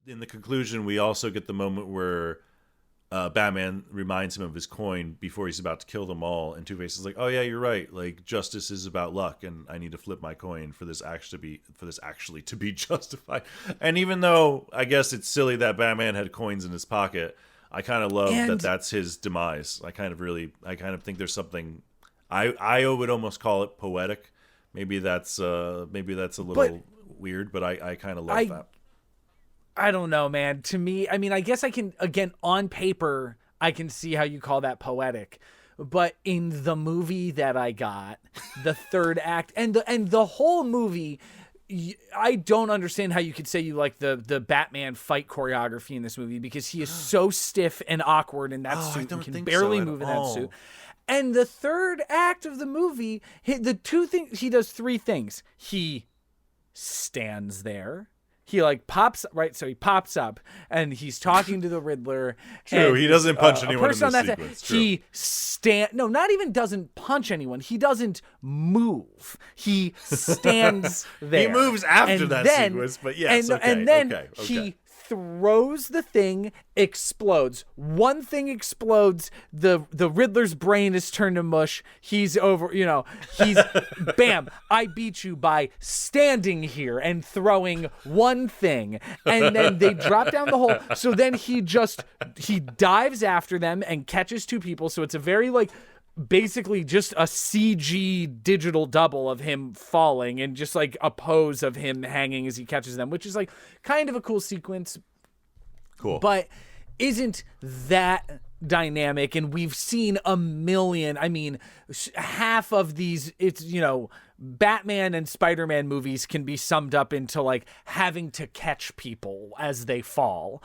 in the conclusion, we also get the moment where Batman reminds him of his coin before he's about to kill them all, and Two-Face is like, "Oh yeah, you're right. Like justice is about luck, and I need to flip my coin for this actually to be justified." And even though I guess it's silly that Batman had coins in his pocket, I kind of love that that's his demise. I kind of think there's something. I would almost call it poetic. Maybe that's a little weird, but I kind of love that. I don't know, man. To me, I mean, I guess I can, again, on paper, I can see how you call that poetic. But in the movie that I got, the third act, and the whole movie, I don't understand how you could say you like the Batman fight choreography in this movie, because he is so stiff and awkward in that suit and can barely move in that suit. And the third act of the movie, he does three things. He stands there. He pops, right? So he pops up and he's talking to the Riddler. True, he doesn't punch anyone in the sequence. He not even doesn't punch anyone. He doesn't move. He stands there. He moves after that sequence, but yes, and then he throws the thing, explodes. One thing explodes. The Riddler's brain is turned to mush. He's over, he's bam, I beat you by standing here and throwing one thing. And then they drop down the hole. So then he dives after them and catches two people. So it's a very basically just a CG digital double of him falling and just a pose of him hanging as he catches them, which is kind of a cool sequence. Cool. But isn't that dynamic? And we've seen a million, half of these, it's, Batman and Spider-Man movies can be summed up into having to catch people as they fall.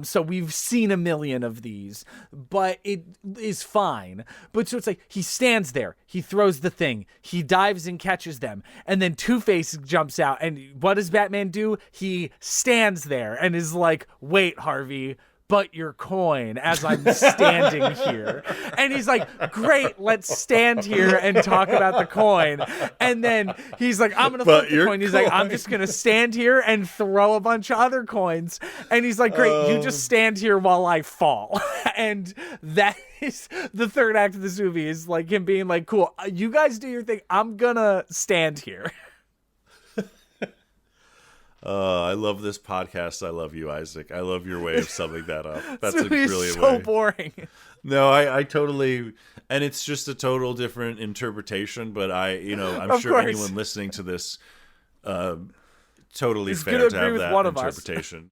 So we've seen a million of these, but it is fine. But so it's he stands there, he throws the thing, he dives and catches them, and then Two-Face jumps out. And what does Batman do? He stands there and is like, "Wait, Harvey, but your coin," as I'm standing here. And he's like, "Great, let's stand here and talk about the coin." And then he's like, "I'm going to flip the coin." He's like, "I'm just going to stand here and throw a bunch of other coins." And he's like, "Great, you just stand here while I fall." And that is the third act of this movie, is him being like, "Cool, you guys do your thing. I'm going to stand here." I love this podcast. I love you, Isaac. I love your way of summing that up. That's a brilliant so way. Boring. No, I totally, and it's just a total different interpretation. But I'm sure anyone listening to this, totally fair to have that interpretation.